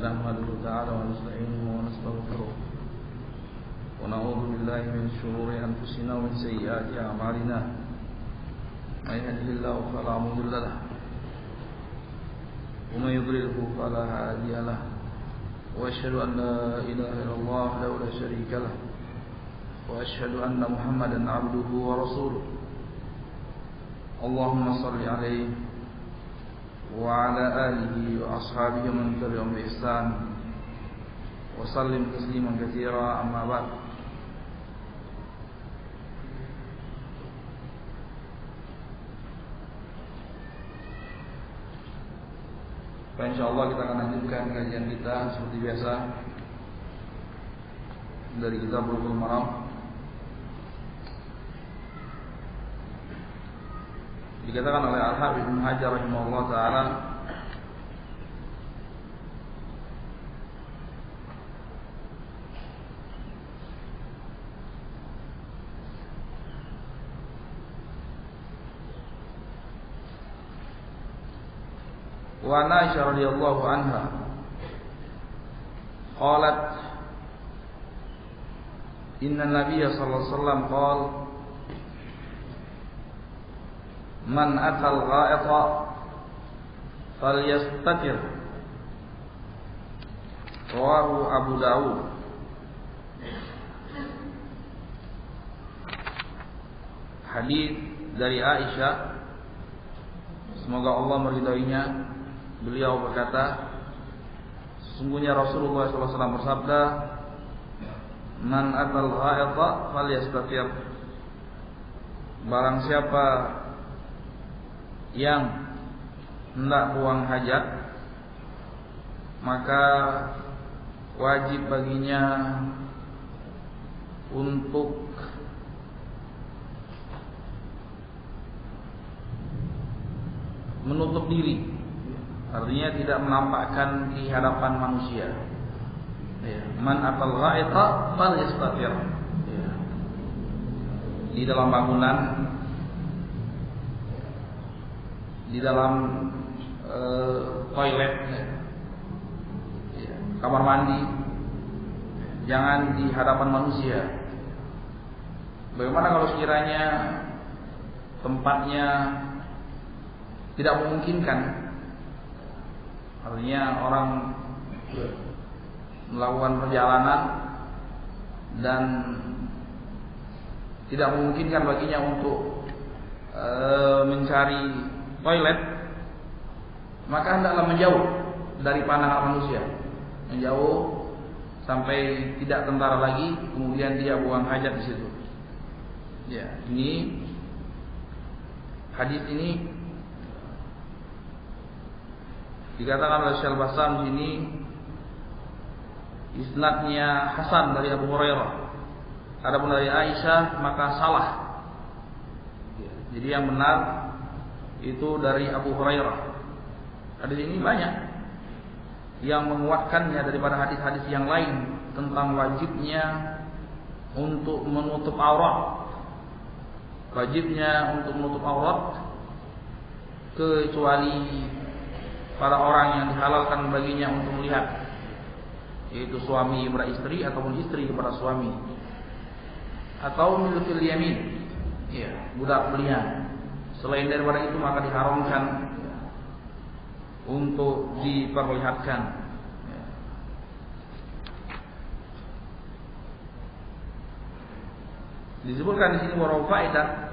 نحمده تعالى ونستعينه ونستغفره ونعوذ بالله من شرور أنفسنا ومن سيئات أعمالنا من يهده الله فلا مضل له ومن يضلله فلا هادي له وأشهد أن لا إله إلا الله وحده لا شريك له وأشهد أن محمدا عبده ورسوله اللهم صل عليه وعلى آله وأصحابه ومن تبعهم بإحسان وسلم تسليما كثيرا أما بعد. Insyaallah kita akan lanjutkan kajian kita seperti biasa dari kitab Bulughul Maram. Dikatakan oleh Al-Hafidz Ibnu Hajar rahimahullah taala wa Aisyah radhiyallahu anha qalat inna nabiyya sallallahu alaihi wasallam qala man atal gha'ita falyastatir rawahu Abu Dawud. Hadis dari Aisyah, semoga Allah meridainya, beliau berkata, sesungguhnya Rasulullah SAW bersabda, man atal gha'ita falyastatir, barang siapa yang hendak buang hajat, maka wajib baginya untuk menutup diri, artinya tidak menampakkan di hadapan manusia. Man atal gha'ita falyastatir, di dalam bangunan, di dalam toilet, kamar mandi, jangan di hadapan manusia. Bagaimana kalau sekiranya tempatnya tidak memungkinkan, artinya orang melakukan perjalanan dan tidak memungkinkan baginya untuk mencari toilet, maka hendaklah menjauh dari pandangan manusia, menjauh sampai tidak tentara lagi, kemudian dia buang hajat di situ. Ya, ini hadis ini dikatakan oleh Syekh Al-Bassam di sini isnadnya hasan dari Abu Hurairah. Adapun dari Aisyah maka salah. Jadi yang benar itu dari Abu Hurairah. Hadis ini banyak yang menguatkannya daripada hadis-hadis yang lain tentang wajibnya untuk menutup aurat. Wajibnya untuk menutup aurat kecuali pada orang yang dihalalkan baginya untuk melihat, yaitu suami kepada istri ataupun istri kepada suami, atau milkil yamin, budak belian. Selain daripada itu maka diharamkan untuk diperlihatkan. Disebutkan di sini beberapa faedah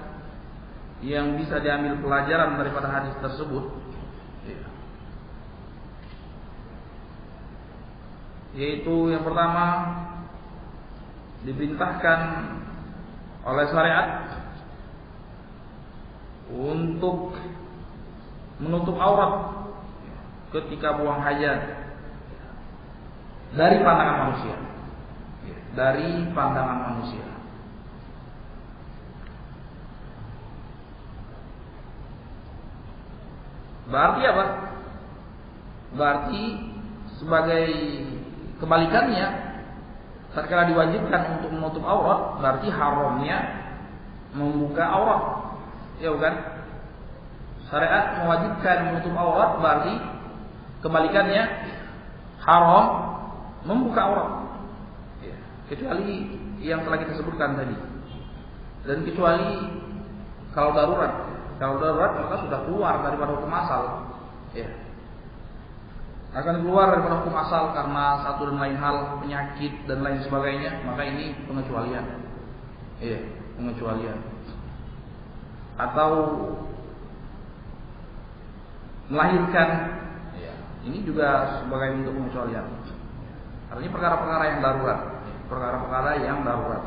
yang bisa diambil pelajaran daripada hadis tersebut, yaitu yang pertama, diperintahkan oleh syariat untuk menutup aurat ketika buang hajat dari pandangan manusia. Dari pandangan manusia. Berarti apa? Berarti sebagai kebalikannya, tatkala diwajibkan untuk menutup aurat, berarti haramnya membuka aurat. Ya bukan? Syariat mewajibkan menutup aurat, berarti kebalikannya haram membuka aurat. Ya. Kecuali yang telah kita sebutkan tadi. Dan kecuali kalau darurat. Kalau darurat maka sudah keluar daripada hukum asal. Ya. Akan keluar daripada hukum asal karena satu dan lain hal, penyakit dan lain sebagainya, maka ini pengecualian. Iya, pengecualian. Atau melahirkan, ya, ini juga sebagai bentuk pengecualian. Artinya perkara-perkara yang darurat, perkara-perkara yang darurat.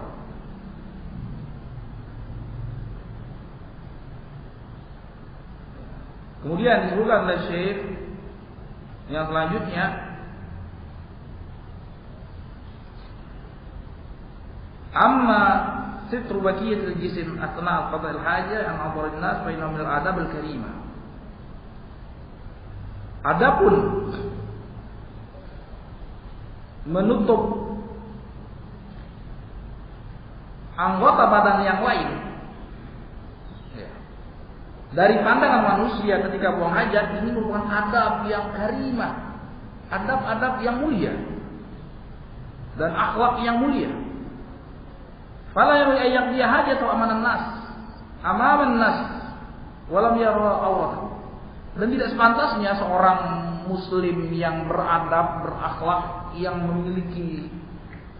Kemudian disebutkan oleh Syekh yang selanjutnya, amma sitru baqiyatil jism asna al-qada' al-haja an adharin nas fa inna min al-adab al-karimah. Adapun menutup anggota badan yang lain dari pandangan manusia ketika buang hajat, ini merupakan adab yang karimah, adab-adab yang mulia dan akhlak yang mulia. Fala yaqdi hajat atau amanan nas, walam yara awrat. Dan tidak sepantasnya seorang muslim yang beradab, berakhlak, yang memiliki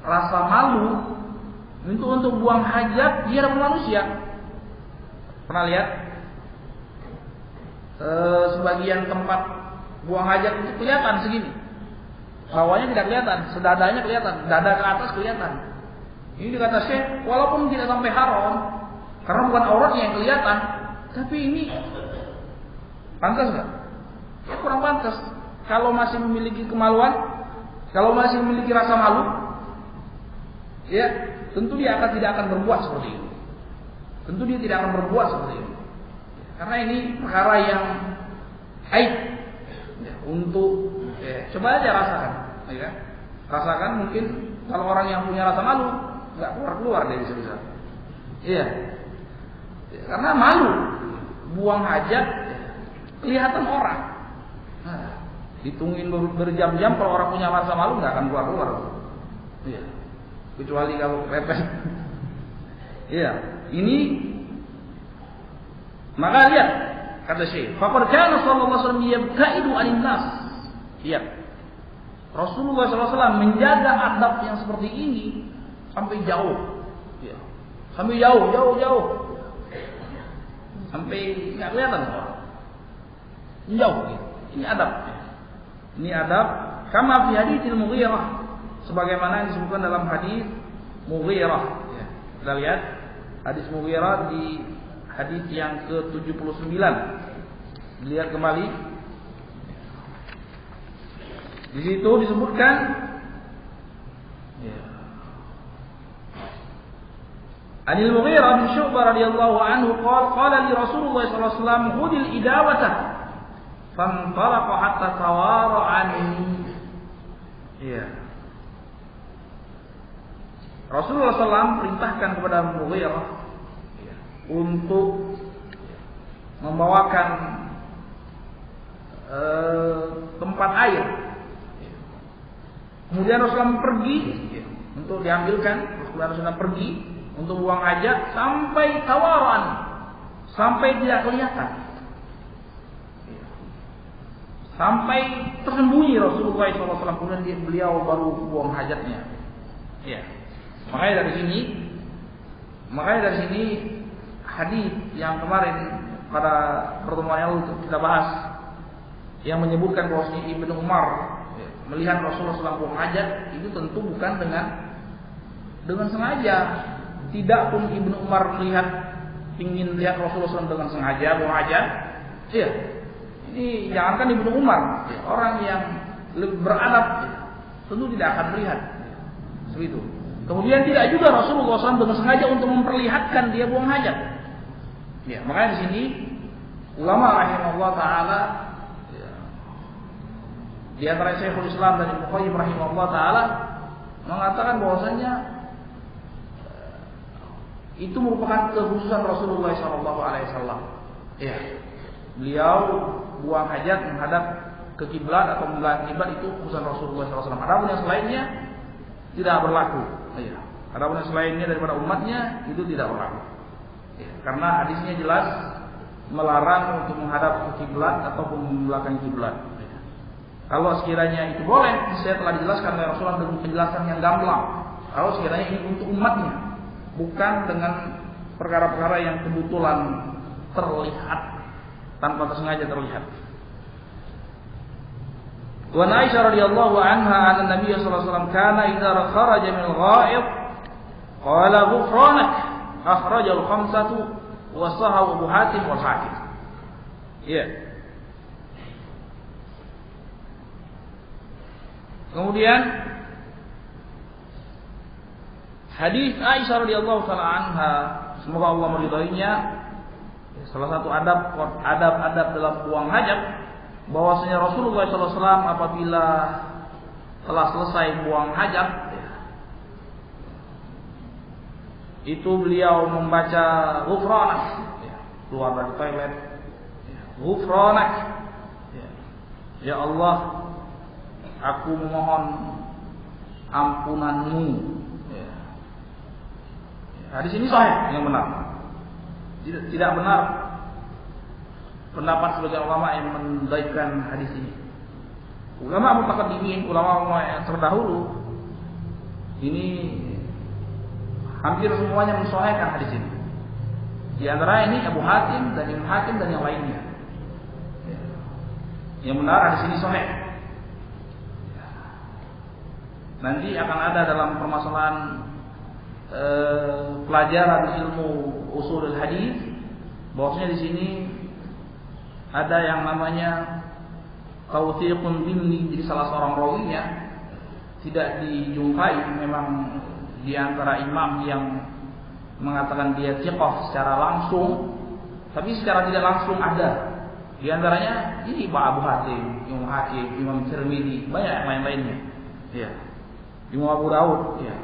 rasa malu untuk buang hajat di hadapan manusia. Pernah lihat? Sebagian tempat buang hajat itu kelihatan segini, bawahnya tidak kelihatan, sedadanya kelihatan, dada ke atas kelihatan. Ini dikata Syekh, walaupun tidak sampai haram, karena bukan auratnya yang kelihatan, tapi ini pantas nggak? Ya kurang pantas. Kalau masih memiliki kemaluan, kalau masih memiliki rasa malu, ya tentu dia tidak akan berbuat seperti itu. Tentu dia tidak akan berbuat seperti itu. Karena ini perkara yang aib ya, untuk coba aja rasakan, ya. Rasakan mungkin kalau orang yang punya rasa malu nggak keluar dari bisa-bisa. Iya, ya, karena malu buang hajat ya, kelihatan orang. Nah, ditungguin berjam-jam kalau orang punya rasa malu nggak akan keluar. Iya, kecuali kalau pepes. Iya, ini. Maka lihat kata Syekh, faqad kana sallallahu alaihi wasallam yabta'idu 'anil nas. Lihat. Rasulullah SAW menjaga adab yang seperti ini sampai jauh. Ya. Sampai jauh. Sampai enggak kelihatan orang. Jauh gitu. Ini adab. Ini adab kama fi haditsil Mughirah, sebagaimana yang disebutkan dalam hadis Mughirah. Ya. Kita lihat hadis Mughirah di hadis yang ke-79. Lihat kembali. Di situ disebutkan Anil Mughirah bin Syu'bah radhiyallahu anhu qala li Rasulullah sallallahu alaihi wasallam khudil idawata fantalaqa hatta tawara anni. Iya. Rasulullah SAW perintahkan kepada Mughirah untuk membawakan tempat air. Kemudian Rasulullah pergi untuk diambilkan. Rasulullah pergi untuk buang hajat sampai tawaran, sampai tidak kelihatan, sampai tersembunyi Rasulullah SAW. Kemudian beliau baru buang hajatnya. Ya. Makanya dari sini hadis yang kemarin pada pertemuan yang lalu kita bahas, yang menyebutkan bahwasanya Ibnu Umar melihat Rasulullah SAW buang hajat, itu tentu bukan dengan sengaja. Tidak pun Ibnu Umar ingin lihat Rasulullah SAW dengan sengaja buang hajat. Iya. Ini jangankan Ibnu Umar, orang yang lebih beradab tentu tidak akan melihat seperti itu. Kemudian tidak juga Rasulullah SAW dengan sengaja untuk memperlihatkan dia buang hajat. Ya, makanya di sini ulama rahimahullah taala, ya, di antara Syekhul Islam dan Ibnu Qayyim rahimahullah taala mengatakan bahwasanya itu merupakan kekhususan Rasulullah SAW. Ya, beliau buang hajat menghadap ke kiblat atau membelakangi kiblat itu urusan Rasulullah SAW. Adapun yang selainnya tidak berlaku. Iya. Adapun yang selainnya daripada umatnya itu tidak berlaku. Iya. Karena hadisnya jelas melarang untuk menghadap ke kiblat ataupun membelakangi kiblat. Iya. Kalau sekiranya itu boleh, saya telah dijelaskan oleh Rasulullah dengan penjelasan yang gamblang. Kalau sekiranya ini untuk umatnya, bukan dengan perkara-perkara yang kebetulan terlihat tanpa tersengaja terlihat. Wa Aisyah radhiyallahu anha anna Nabi sallallahu alaihi wasallam kana idza kharaja min al-gha'id qala ghufranak akhrajal khamsatu wa sahahu Abu Hatim wal Hakim. Iya. Kemudian hadis Aisyah radhiyallahu taala anha, semoga Allah meridainya, salah satu adab dalam buang hajat, bahwasanya Rasulullah SAW apabila telah selesai buang hajat, itu beliau membaca ghufranak, keluar dari toilet, ghufranak, ya Allah, aku memohon ampunanmu. Hadis ini sahih yang benar. Tidak benar pendapat sebagian ulama yang mendhaifkan hadis ini. Ulama mutaqaddimin, ulama yang terdahulu ini hampir semuanya mensahihkan hadis ini. Di antara ini Abu Hatim dan Imam Hakim dan yang lainnya. Yang benar hadis ini sahih. Nanti akan ada dalam permasalahan pelajaran ilmu ushul hadis, bahwasanya di sini ada yang namanya tawthiqun dimni, jadi salah seorang rawinya tidak dijumpai memang di antara imam yang mengatakan dia thiqah secara langsung, tapi secara tidak langsung ada. Di antaranya ini Pak Abu Hatim, Imam Hakim, Imam Tirmidzi, banyak yang lain-lainnya. Ya. Imam Abu Daud, ya.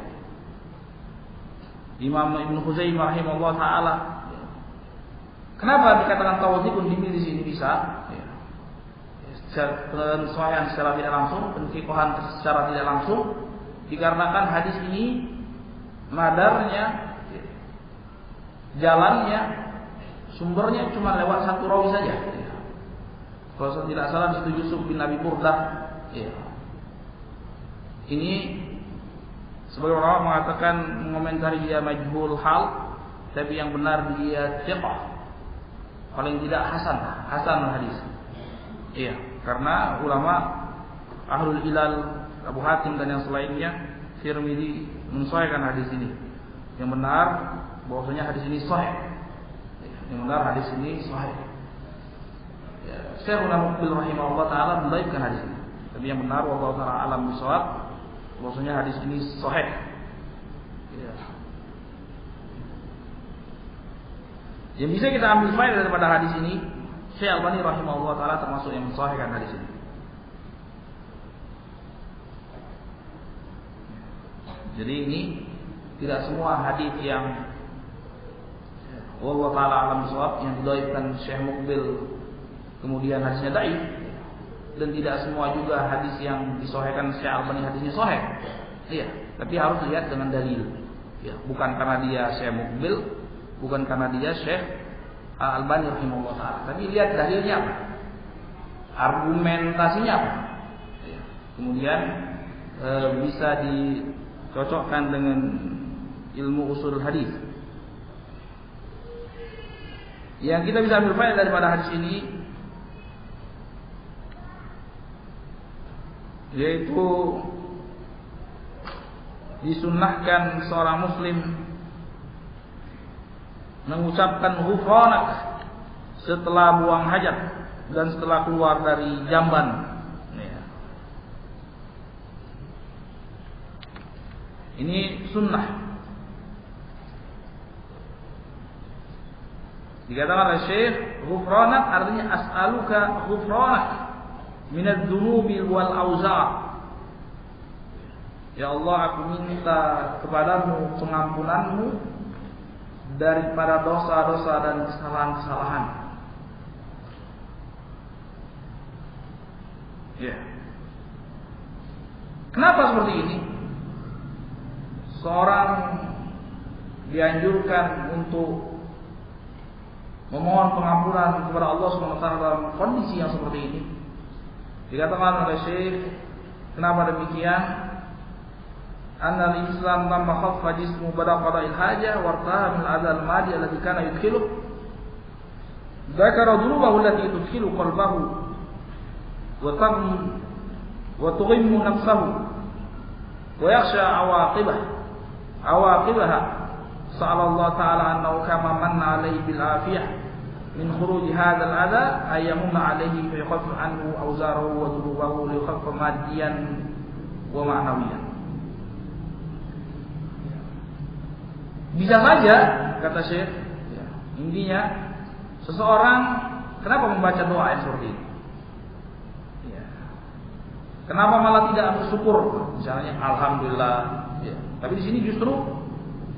Imam Ibnu Khuzaimah rahimahullah taala. Kenapa dikatakan tawthiqun dimni di sini bisa? Penyesuaian secara tidak langsung, penfiqhan secara tidak langsung, dikarenakan hadis ini madarnya, jalannya, sumbernya cuma lewat satu rawi saja. Kalau tidak salah di situ Yusuf bin Abi Burdah. Ini sebagian ulama mengatakan, mengomentari dia majhul hal, tapi yang benar dia thiqah, paling tidak hasan hadis. Iya, karena ulama ahlul ilal Abu Hatim dan yang selainnya, Tirmidzi mensahihkan hadis ini. Yang benar bahwasanya hadis ini sahih. Yang benar hadis ini sahih. Syekh Muqbil rahimahullah taala mendhaifkan hadis ini. Tapi yang benar wallahu taala alam bisawab, bahwasanya hadis ini sahih. Ya. Yang bisa kita ambil faedah daripada hadis ini, Syekh Albani rahimahullah taala termasuk yang mensahihkan hadis ini. Jadi ini tidak semua hadis yang wallahu taala alam bisawab yang didhaifkan Syekh Muqbil kemudian hadisnya dhaif, dan tidak semua juga hadis yang disahihkan Syekh Albani hadisnya sahih. Iya, tapi harus lihat dengan dalil. Ya, bukan karena dia Syekh Muqbil, bukan karena dia Syekh Albani rahimahullah taala, tapi lihat dalilnya apa, argumentasinya apa. Ya. Kemudian bisa dicocokkan dengan ilmu usul hadis. Yang kita bisa ambil faedah daripada hadis ini, yaitu disunnahkan seorang muslim mengucapkan ghufranak setelah buang hajat dan setelah keluar dari jamban. Ini sunnah. Dikatakan oleh Syekh, ghufranak artinya as'aluka ghufranak minadz dzunubi wal auza'. Ya Allah, aku minta kepadamu pengampunanmu daripada dosa-dosa dan kesalahan-kesalahan. Kenapa seperti ini? Seorang dianjurkan untuk memohon pengampunan kepada Allah SWT dalam kondisi yang seperti ini. Dikatakan oleh Syekh, kenapa demikian? Anna al-Islam lamma khaffa jismu bada qada'il hajah wartaha min al-adha al-madi alladhi kana yudkhiluh. Dzakara dhunubahu allati tudkhilu qalbahu wa tughimmu nafsahu wa yakhsha awaqibaha. Sa'ala Allah ta'ala annahu kama manna alayhi bil afiyah min khuruj hadha al-adha ay yamunna alayhi fa yakhaffif anhu awzarahu wa dhunubahu li yakhaffa maddiyan wa ma'nawiyan. Bisa saja, kata Syekh, ya, intinya seseorang kenapa membaca doa yang seperti ini? Ya. Kenapa malah tidak bersyukur? Misalnya, alhamdulillah. Ya. Tapi di sini justru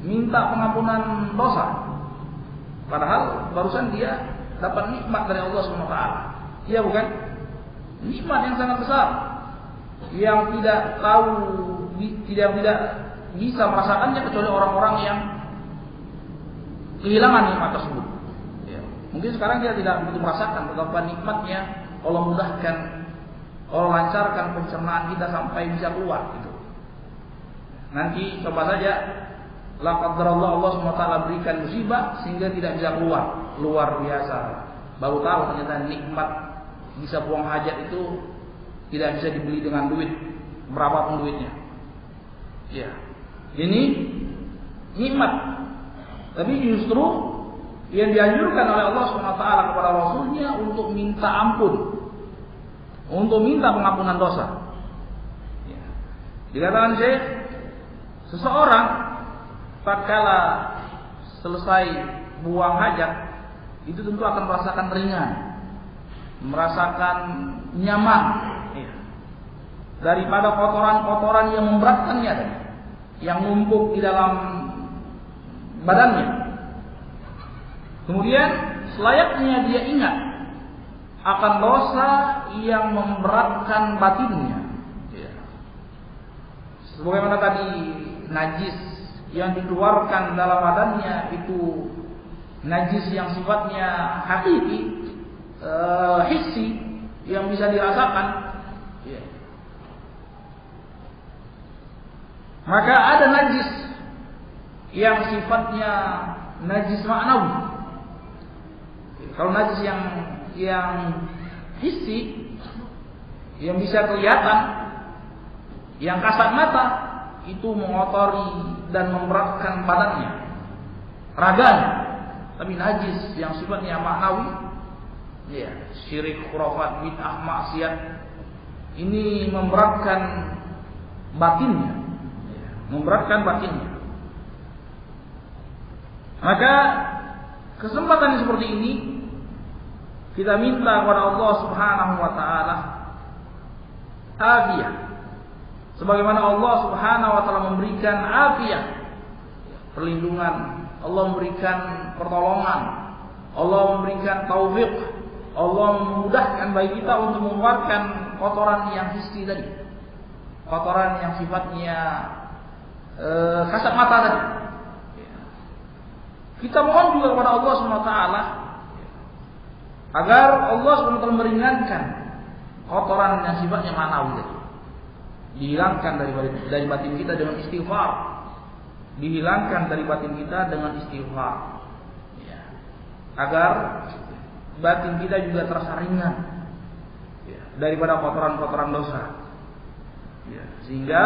minta pengampunan dosa. Padahal barusan dia dapat nikmat dari Allah SWT. Iya bukan? Nikmat yang sangat besar, yang tidak bisa merasakannya kecuali orang-orang yang kehilangan nikmat tersebut. Ya. Mungkin sekarang dia tidak begitu merasakan betapa nikmatnya Allah mudahkan, Allah lancarkan pencernaan kita sampai bisa keluar. Gitu. Nanti coba saja, la qadarallah Allah SWT berikan musibah sehingga tidak bisa keluar. Luar biasa. Baru tahu ternyata nikmat bisa buang hajat itu tidak bisa dibeli dengan duit, berapapun duitnya. Ya. Ini nikmat. Tapi justru yang dianjurkan oleh Allah SWT kepada Rasulnya untuk minta ampun, untuk minta pengampunan dosa. Ya. Dikatakan Syekh, seseorang tatkala selesai buang hajat itu tentu akan merasakan ringan, merasakan nyaman, ya, daripada kotoran-kotoran yang memberatkannya tadi, yang numpuk di dalam badannya. Kemudian selayaknya dia ingat akan dosa yang memberatkan batinnya. Ya. Sebagaimana tadi najis yang dikeluarkan dalam badannya itu najis yang sifatnya hakiki, hissi, yang bisa dirasakan. Ya. Maka ada najis yang sifatnya najis maknawi. Kalau najis yang hissi, yang bisa kelihatan, yang kasat mata, itu mengotori dan memberatkan badannya, raganya. Tapi najis yang sifatnya maknawi, ya, syirik, khurafat, bid'ah, maksiat, ini memberatkan batinnya, memberatkan batinnya. Maka kesempatan seperti ini kita minta kepada Allah Subhanahu wa taala afiyah. Sebagaimana Allah Subhanahu wa taala memberikan afiyah, perlindungan, Allah memberikan pertolongan, Allah memberikan taufik, Allah memudahkan bagi kita untuk mengeluarkan kotoran yang hissi tadi, kotoran yang sifatnya kasat mata tadi. Kita mohon juga kepada Allah SWT agar Allah SWT meringankan kotoran yang sifatnya manawi tadi, dihilangkan dari batin kita dengan istighfar, dihilangkan dari batin kita dengan istighfar, ya. Agar batin kita juga terasa ringan, ya, daripada kotoran-kotoran dosa, ya. Sehingga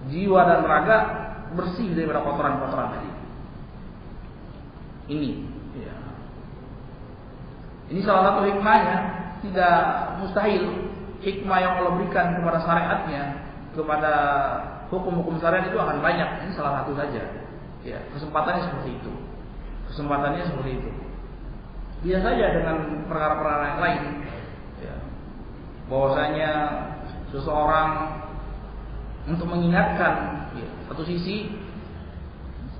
jiwa dan raga bersih daripada kotoran-kotoran tadi. Ini, ya. Ini salah satu hikmahnya. Tidak mustahil hikmah yang Allah berikan kepada syariatnya, kepada hukum-hukum syariat itu akan banyak. Ini salah satu saja. Ya, kesempatannya seperti itu. Kesempatannya seperti itu. Bisa saja dengan perkara-perkara yang lain. Ya. Bahwasanya seseorang untuk mengingatkan, ya, satu sisi.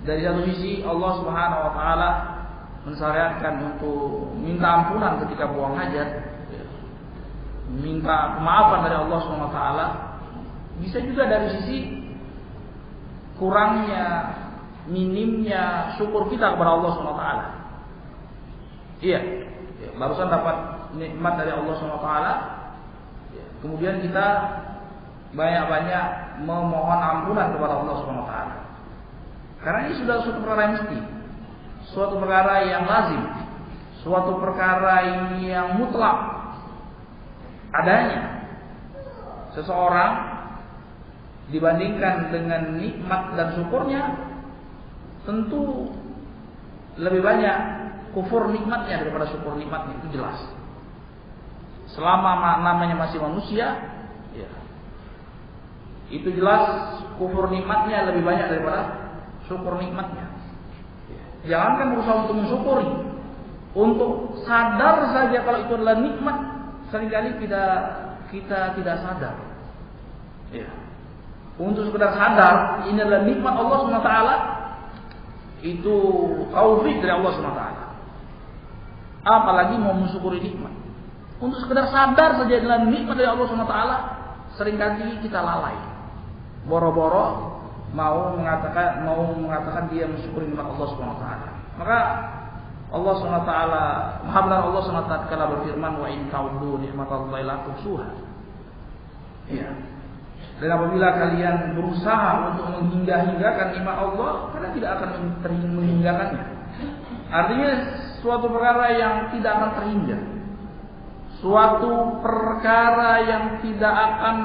Dari satu sisi Allah Subhanahu wa taala mensyariatkan untuk minta ampunan ketika buang hajat, minta kemaafan dari Allah Subhanahu wa taala. Di Bisa juga dari sisi kurangnya, minimnya syukur kita kepada Allah SWT. Iya, barusan dapat nikmat dari Allah SWT, kemudian kita banyak-banyak memohon ampunan kepada Allah SWT. Karena ini sudah suatu perkara yang mesti, suatu perkara yang lazim, suatu perkara yang mutlak adanya. Seseorang dibandingkan dengan nikmat dan syukurnya, tentu lebih banyak kufur nikmatnya daripada syukur nikmatnya, itu jelas. Selama namanya masih manusia, ya, itu jelas kufur nikmatnya lebih banyak daripada syukur nikmatnya. Jangankan berusaha untuk mensyukuri, untuk sadar saja kalau itu adalah nikmat, seringkali kita tidak sadar. Ya. Untuk sekedar sadar ini adalah nikmat Allah SWT, itu taufik dari Allah SWT. Apalagi mau mensyukuri nikmat. Untuk sekedar sadar saja adalah nikmat dari Allah SWT, seringkali kita lalai. Boro-boro mau mengatakan dia mensyukuri nikmat Allah SWT. Maka Allah SWT, Maha benar Allah SWT kala berfirman, wa in ta'uddu nikmatallahi la tuhsuha. Ya. Dan apabila kalian berusaha untuk menghingga-hinggakan nikmat Allah, kalian tidak akan menghinggakannya. Artinya suatu perkara yang tidak akan terhingga, suatu perkara yang tidak akan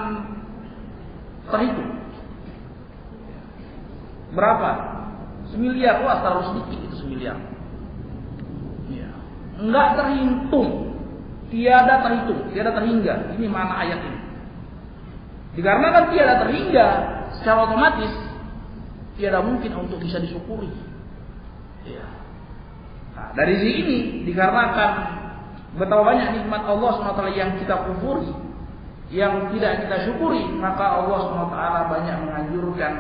terhitung. Berapa? 1 miliar, wah terlalu sedikit itu 1 miliar. Ya. Enggak terhitung, tiada terhitung, tiada terhingga. Ini makna ayat ini. Dikarenakan tiada terhingga, secara otomatis tiada mungkin untuk bisa disyukuri. Ya. Nah, dari sini ini dikarenakan betapa banyak nikmat Allah SWT yang kita kufuri, yang tidak kita syukuri, maka Allah SWT banyak menganjurkan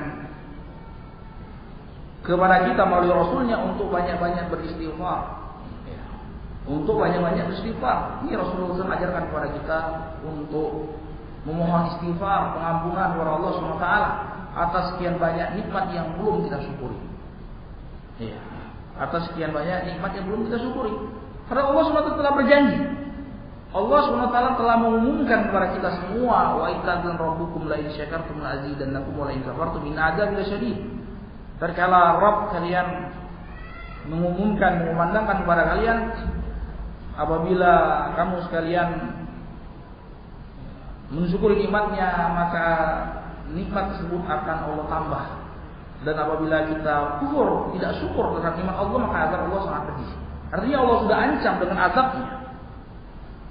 kepada kita melalui Rasulnya untuk banyak-banyak beristighfar. Ya. Untuk banyak-banyak beristighfar. Ini Rasulullah SAW ajarkan kepada kita untuk memohon istighfar, pengampunan kepada Allah SWT atas sekian banyak nikmat yang belum kita syukuri. Ya. Atas sekian banyak nikmat yang belum kita syukuri. Karena Allah SWT telah berjanji. Allah SWT telah mengumumkan kepada kita semua, wa idzan rabbukum la in syakartum la azidannakum wa la in kafartum inna adzabi lasyadid. Terkala Rabb kalian mengumandangkan kepada kalian, apabila kamu sekalian mensyukuri nikmatnya, maka nikmat tersebut akan Allah tambah. Dan apabila kita kufur, tidak syukur terhadap nikmat Allah, maka azab Allah sangat pedih. Artinya Allah sudah ancam dengan azabnya.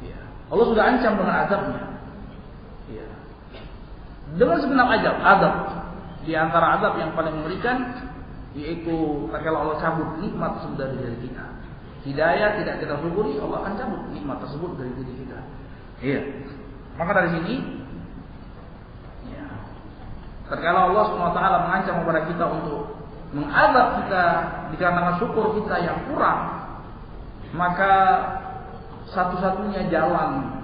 Ya. Allah sudah ancam dengan azabnya. Ya. Dengan segenap azab. Di antara azab yang paling mengerikan, yaitu tatkala Allah cabut nikmat tersebut dari diri kita. Hidayah tidak kita syukuri, Allah akan cabut nikmat tersebut dari diri kita. Iya. Maka dari sini, ya, tatkala Allah SWT mengancam kepada kita untuk mengazab kita dikarenakan syukur kita yang kurang, maka satu-satunya jalan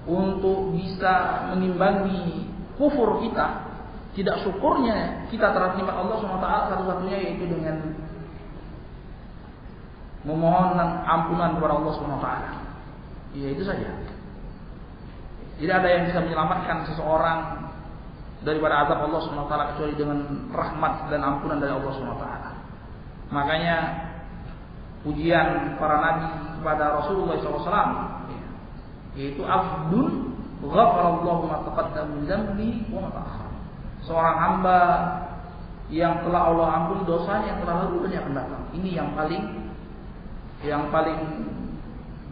untuk bisa menimbangi kufur kita, tidak syukurnya kita terhadap nikmat Allah SWT, satu-satunya yaitu dengan memohon ampunan kepada Allah SWT. Ya, itu saja. Tidak ada yang bisa menyelamatkan seseorang daripada azab Allah SWT kecuali dengan rahmat dan ampunan dari Allah SWT. Makanya pujian para nabi kepada Rasulullah SAW, yaitu abdun ghafarallahu ma taqaddama min dzambi wa ma ta'akhkhar. Seorang hamba yang telah Allah ampuni dosanya yang telah lalu dan yang akan datang. Ini yang paling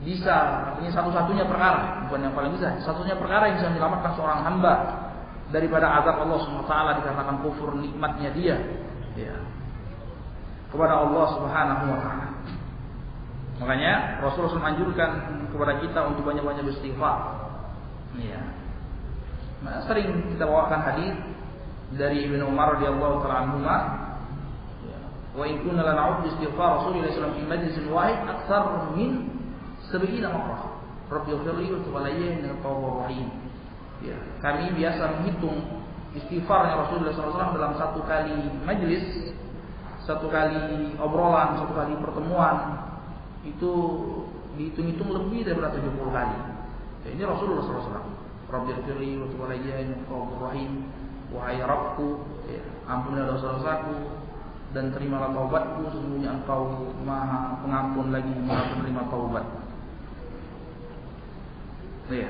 bisa, artinya satu-satunya perkara, bukan yang paling bisa, satunya perkara yang bisa menyelamatkan seorang hamba daripada azab Allah SWT dikarenakan kufur nikmatnya dia, ya, kepada Allah Subhanahu wa taala. Makanya Rasulullah SAW anjurkan kepada kita untuk banyak-banyak beristighfar. Ya. Nah, sering kita bawakan hadis dari Ibnu Umar radhiyallahu taala anhu, wa in kunna la na'ud istighfar Rasulullah SAW fi majlisin wahid aktsar min 70 marrah. Rabbi ighfirli wa tub alayya innaka tawwabur rahim. Ya, kami biasa menghitung istighfarnya Rasulullah SAW dalam satu kali majlis, satu kali obrolan, satu kali pertemuan itu dihitung-hitung lebih daripada 70 kali. Ya, ini Rasulullah SAW. Rabbighfirli wa tub alayya innaka tawwabur rahim. Wahai Rabbku, ya, ampunilah dosa-dosaku dan terimalah taubatku, sesungguhnya Engkau Maha Pengampun lagi Maha Penerima taubat. Ya.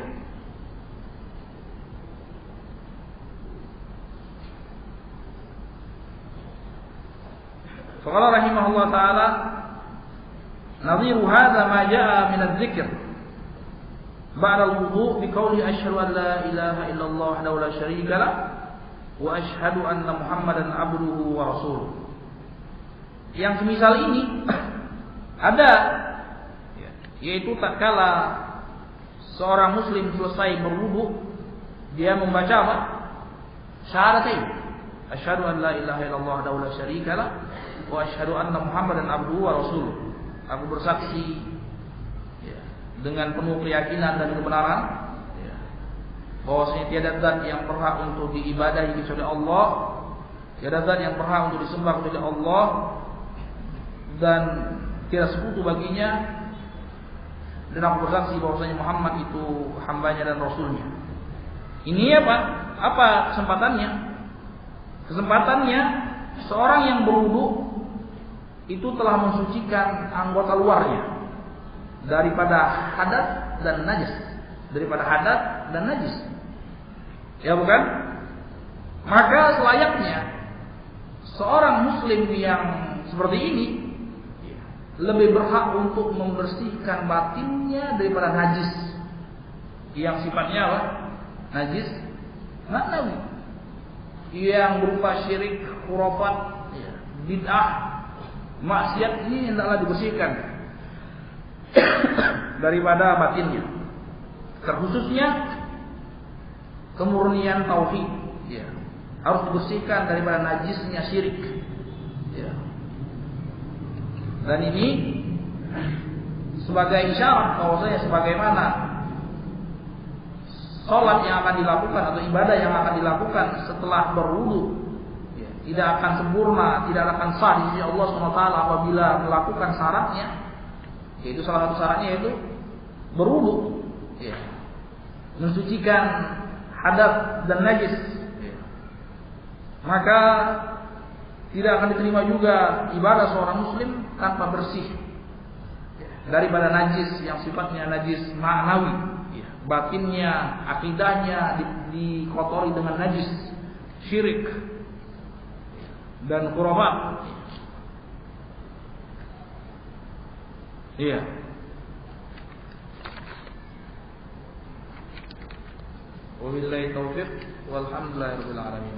Faqala rahimahullah taala nadhiru hadza ma jaa min adz-dzikr ba'da al-wudu' bi qawli asyhadu an la ilaha illallah wahdahu la syarika lah wa asyhadu anna Muhammadan abduhu wa rasuluh. Yang semisal ini ada, yaitu tatkala seorang muslim selesai berwudu dia membaca apa? Syahadatain. Asyhadu an la ilaha illallah wahdahu la syarika lah wa asyhadu anna Muhammadan abduhu wa rasuluh. Aku bersaksi dengan penuh keyakinan dan kebenaran bahwasanya tiada zat yang berhak untuk diibadahi kecuali Allah, tiada zat yang berhak untuk disembah kecuali Allah, dan tiada sekutu baginya, dan aku bersaksi bahwasanya Muhammad itu hambanya dan rasulnya. Ini apa? Apa kesempatannya? Kesempatannya seorang yang berwudu itu telah mensucikan anggota luarnya daripada hadas dan najis, daripada hadas dan najis. Ya bukan? Maka selayaknya seorang muslim yang seperti ini lebih berhak untuk membersihkan batinnya daripada najis yang sifatnya apa? Najis maknawi, yang berupa syirik, khurafat, bid'ah, maksiat. Ini hendaklah dibersihkan daripada batinnya, terkhususnya kemurnian tauhid, harus dibersihkan daripada najisnya syirik. Dan ini sebagai isyarat bahwasanya sebagaimana sholat yang akan dilakukan atau ibadah yang akan dilakukan setelah berwudu tidak akan sempurna, tidak akan sah di sisi Allah SWT apabila melakukan syaratnya, yaitu salah satu syaratnya yaitu berwudu, mensucikan hadas dan najis, maka tidak akan diterima juga ibadah seorang muslim tanpa bersih daripada najis yang sifatnya najis ma'nawi, batinnya, akidahnya dikotori dengan najis, syirik dan khurafat. Iya. Wabillahi taufiq walhamdulillahirabbil alamin.